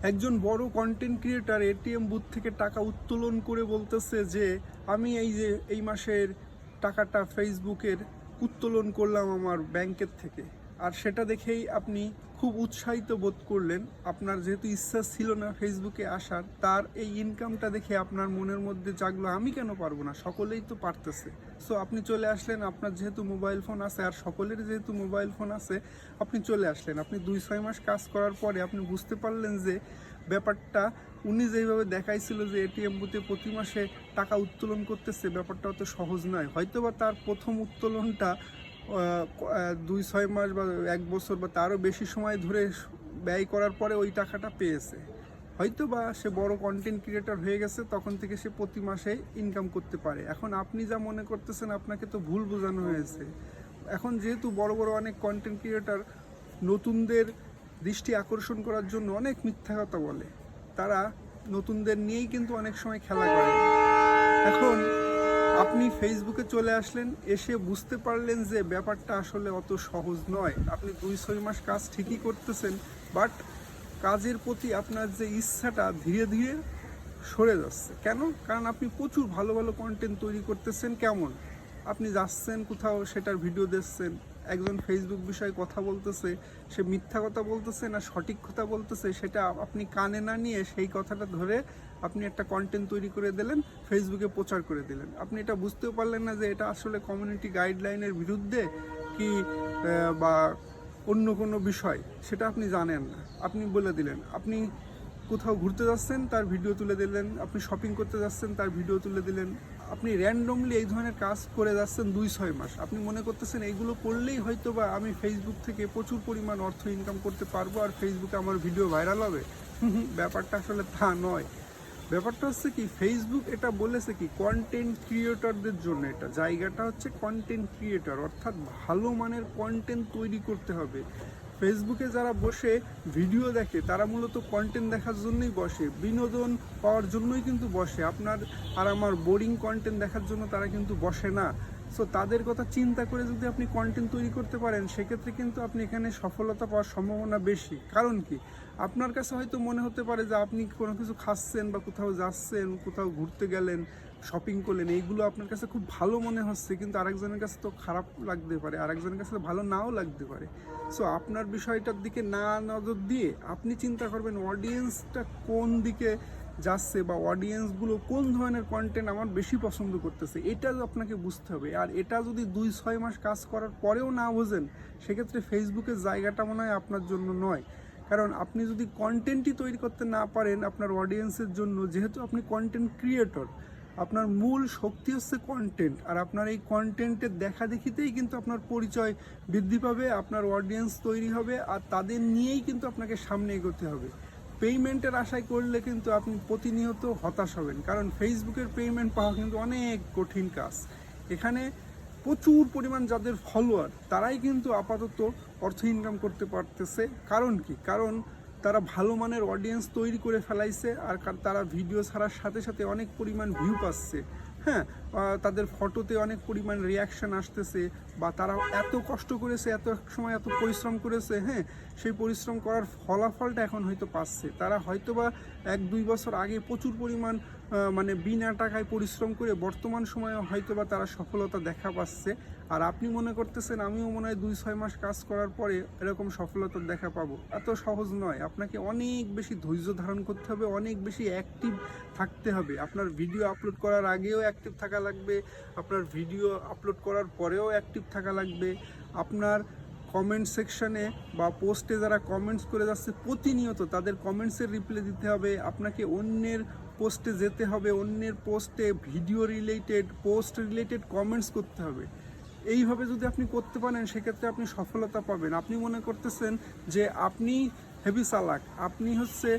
একজন বড় content creator ATM booth থেকে টাকা উত্তোলন করে বলতেছে যে আমি এই মাসের টাকাটা ফেসবুকের উত্তোলন করলাম আমার ব্যাংকের থেকে। আর সেটা দেখেই আপনি খুব উৎসাহিত বোধ করলেন। আপনার যেহেতু ইচ্ছা ছিল না ফেসবুকে আসার, তার এই ইনকামটা দেখে আপনার মনের মধ্যে জাগলো আমি কেন পারবো না, সকলেই তো পারতেছে। সো আপনি চলে আসলেন, আপনার যেহেতু মোবাইল ফোন আছে আর সকলের যেহেতু মোবাইল ফোন আছে, আপনি চলে আসলেন। আপনি 2-6 মাস কাজ করার পরে আপনি বুঝতে পারলেন যে ব্যাপারটা উনি যেইভাবে দেখাইছিল যে এটিএম বুথে প্রতি মাসে টাকা উত্তোলন করতেছে, ব্যাপারটা অত সহজ নয়। হয়তোবা তার প্রথম উত্তোলনটা 2-6 মাস বা 1 বছর বা তারও বেশি সময় ধরে ব্যয় করার পরে ওই টাকাটা পেয়েছে। হয়তো বা সে বড় কন্টেন্ট ক্রিয়েটর হয়ে গেছে, তখন থেকে সে প্রতি মাসে ইনকাম করতে পারে। এখন আপনি যা মনে করতেছেন আপনাকে তো ভুল বোঝানো হয়েছে। এখন যেহেতু বড় বড় অনেক কন্টেন্ট ক্রিয়েটর নতুনদের দৃষ্টি আকর্ষণ করার জন্য অনেক মিথ্যা কথা বলে, তারা নতুনদের নিয়েই কিন্তু অনেক সময় খেলা করে। এখন আপনি ফেসবুকে চলে আসলেন, এসে বুঝতে পারলেন যে ব্যাপারটা আসলে অত সহজ নয়। আপনি 2-6 মাস কাজ ঠিকই করতেছেন, বাট কাজের প্রতি আপনার যে ইচ্ছাটা ধীরে ধীরে সরে যাচ্ছে। কেন? কারণ আপনি প্রচুর ভালো ভালো কন্টেন্ট তৈরি করতেছেন। কেমন? আপনি যাচ্ছেন কোথাও, সেটার ভিডিও দেখছেন, একজন ফেসবুক বিষয়ে কথা বলতেছে, সে মিথ্যা কথা বলতেছে না সঠিক কথা বলতেছে, সেটা আপনি কানে না নিয়ে সেই কথাটা ধরে আপনি একটা কন্টেন্ট তৈরি করে দিলেন, ফেসবুকে প্রচার করে দিলেন। আপনি এটা বুঝতেও পারলেন না যে এটা আসলে কমিউনিটি গাইডলাইনের বিরুদ্ধে কি বা অন্য কোনো বিষয়, সেটা আপনি জানেন না। আপনি বলে দিলেন। আপনি কোথাও ঘুরতে যাচ্ছেন, তার ভিডিও তুলে দিলেন। আপনি শপিং করতে যাচ্ছেন, তার ভিডিও তুলে দিলেন। আপনি র্যান্ডমলি এই ধরনের কাজ করে যাচ্ছেন 2-6 মাস। আপনি মনে করতেছেন এইগুলো করলেই হয়তো বা আমি ফেসবুক থেকে প্রচুর পরিমাণ অর্থ ইনকাম করতে পারবো আর ফেসবুকে আমার ভিডিও ভাইরাল হবে। ব্যাপারটা আসলে তা নয়। ব্যাপারটা হচ্ছে কি, ফেসবুক এটা বলেছে কি কন্টেন্ট ক্রিয়েটরদের জন্য, এটা জায়গাটা হচ্ছে কন্টেন্ট ক্রিয়েটর, অর্থাৎ ভালো মানের কন্টেন্ট তৈরি করতে হবে। ফেসবুকে যারা বসে ভিডিও দেখে তারা মূলত কন্টেন্ট দেখার জন্যই বসে, বিনোদন পাওয়ার জন্যই কিন্তু বসে। আপনার আর আমার বোরিং কন্টেন্ট দেখার জন্য তারা কিন্তু বসে না। সো তাদের কথা চিন্তা করে যদি আপনি কন্টেন্ট তৈরি করতে পারেন, সেক্ষেত্রে কিন্তু আপনি এখানে সফলতা পাওয়ার সম্ভাবনা বেশি। কারণ কি, আপনার কাছে হয়তো মনে হতে পারে যে আপনি কোনো কিছু খাচ্ছেন বা কোথাও যাচ্ছেন, কোথাও ঘুরতে গেলেন, শপিং করলেন, এইগুলো আপনার কাছে খুব ভালো মনে হচ্ছে, কিন্তু আরেকজনের কাছে তো খারাপ লাগতে পারে, আরেকজনের কাছে ভালো নাও লাগতে পারে। সো আপনার বিষয়টার দিকে না নজর দিয়ে আপনি চিন্তা করবেন অডিয়েন্সটা কোন দিকে যাচ্ছে বা অডিয়েন্সগুলো কোন ধরনের কন্টেন্ট আমার বেশি পছন্দ করতেছে, এটা আপনাকে বুঝতে হবে। আর এটা যদি 2-6 মাস কাজ করার পরেও না বোঝেন, সেক্ষেত্রে ফেসবুকের জায়গাটা মনে হয় আপনার জন্য নয়। কারণ আপনি যদি কন্টেন্টই তৈরি করতে না পারেন আপনার অডিয়েন্সের জন্য, যেহেতু আপনি কন্টেন্ট ক্রিয়েটর, আপনার মূল শক্তি হচ্ছে কন্টেন্ট, আর আপনার এই কন্টেন্টের দেখা দেখিতেই কিন্তু আপনার পরিচয় বৃদ্ধি পাবে, আপনার অডিয়েন্স তৈরি হবে, আর তাদের নিয়েই কিন্তু আপনাকে সামনে এগোতে হবে। পেমেন্টের আশায় করলে কিন্তু আপনি প্রতিনিয়ত হতাশ হবেন, কারণ ফেসবুকের পেমেন্ট পাওয়া কিন্তু অনেক কঠিন কাজ। এখানে প্রচুর পরিমাণ যাদের ফলোয়ার, তারাই কিন্তু আপাতত অর্থ ইনকাম করতে পারতেছে। কারণ কি? কারণ তারা ভালো মানের অডিয়েন্স তৈরি করে ফেলাইছে, আর তারা ভিডিও ছাড়ার সাথে সাথে অনেক পরিমাণ ভিউ পাচ্ছে। হ্যাঁ, তাদের ফটোতে অনেক পরিমাণ রিয়াকশান আসতেছে, বা তারা এত কষ্ট করেছে, এত সময় এত পরিশ্রম করেছে, হ্যাঁ, সেই পরিশ্রম করার ফলাফলটা এখন হয়তো পাচ্ছে। তারা হয়তো বা 1-2 বছর আগে প্রচুর পরিমাণ মানে বিনা টাকায় পরিশ্রম করে বর্তমান সময়ে হয়তো বা তারা সফলতা দেখা পাচ্ছে। আর আপনি মনে করতেছেন আমিও মনে হয় 2-6 মাস কাজ করার পরে এরকম সফলতার দেখা পাবো। এত সহজ নয়। আপনাকে অনেক বেশি ধৈর্য ধারণ করতে হবে, অনেক বেশি অ্যাক্টিভ থাকতে হবে। আপনার ভিডিও আপলোড করার আগেও অ্যাক্টিভ থাকা লাগবে, আপনার ভিডিও আপলোড করার পরেও অ্যাক্টিভ থাকা লাগবে। আপনার কমেন্ট সেকশানে বা পোস্টে যারা কমেন্টস করে যাচ্ছে প্রতিনিয়ত তাদের কমেন্টসের রিপ্লাই দিতে হবে। আপনাকে অন্যের পোস্টে যেতে হবে, অন্যের পোস্টে video related, post related comments করতে হবে। এইভাবে যদি আপনি করতে পারেন, সেক্ষেত্রে আপনি সফলতা পাবেন। আপনি মনে করতেছেন যে আপনি হেভি চালাক, আপনি হচ্ছে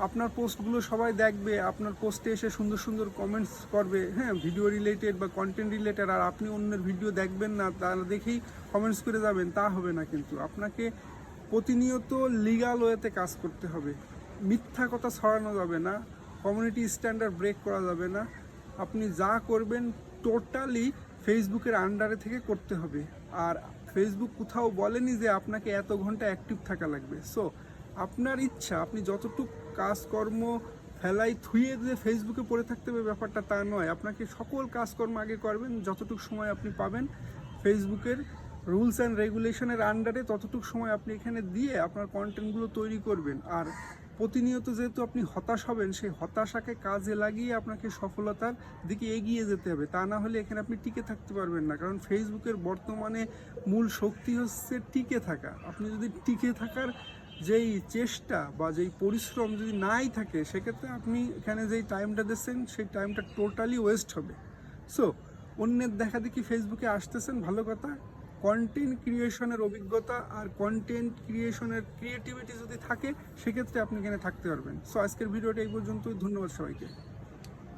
আপনার পোস্টগুলো সবাই দেখবে, আপনার পোস্টে এসে সুন্দর সুন্দর কমেন্টস করবে, হ্যাঁ, ভিডিও রিলেটেড বা কন্টেন্ট রিলেটেড, আর আপনি অন্যের ভিডিও দেখবেন না, তারা দেখেই কমেন্টস করে যাবেন, তা হবে না। কিন্তু আপনাকে প্রতিনিয়ত লিগাল ওয়েতে কাজ করতে হবে, মিথ্যা কথা ছড়ানো যাবে না, কমিউনিটি স্ট্যান্ডার্ড ব্রেক করা যাবে না। আপনি যা করবেন টোটালি ফেসবুকের আন্ডারে থেকে করতে হবে। আর ফেসবুক কোথাও বলেনি যে আপনাকে এত ঘন্টা অ্যাক্টিভ থাকা লাগবে। সো আপনার ইচ্ছা, আপনি যতটুকু কাজকর্ম ফেলাই থুয়ে যে ফেসবুকে পড়ে থাকতে হবে ব্যাপারটা তা নয়। আপনাকে সকল কাজকর্ম আগে করবেন, যতটুকু সময় আপনি পাবেন ফেসবুকের রুলস অ্যান্ড রেগুলেশনের আন্ডারে ততটুকু সময় আপনি এখানে দিয়ে আপনার কন্টেন্টগুলো তৈরি করবেন। আর প্রতিনিয়ত যেহেতু আপনি হতাশ হবেন, সেই হতাশাকে কাজে লাগিয়ে আপনাকে সফলতার দিকে এগিয়ে যেতে হবে, তা না হলে এখানে আপনি টিকে থাকতে পারবেন না। কারণ ফেসবুকের বর্তমানে মূল শক্তি হচ্ছে টিকে থাকা। আপনি যদি টিকে থাকার যেই চেষ্টা বা যেই পরিশ্রম যদি নাই থাকে, সেক্ষেত্রে আপনি এখানে যেই টাইমটা দিচ্ছেন সেই টাইমটা টোটালি ওয়েস্ট হবে। সো অন্যের দেখা দেখি ফেসবুকে আসতেছেন, ভালো কথা। কন্টেন্ট ক্রিয়েশনের অভিজ্ঞতা আর কন্টেন্ট ক্রিয়েশনের ক্রিয়েটিভিটি যদি থাকে, সেক্ষেত্রে আপনি এখানে থাকতে পারবেন। সো আজকের ভিডিওটা এই পর্যন্তই। ধন্যবাদ সবাইকে।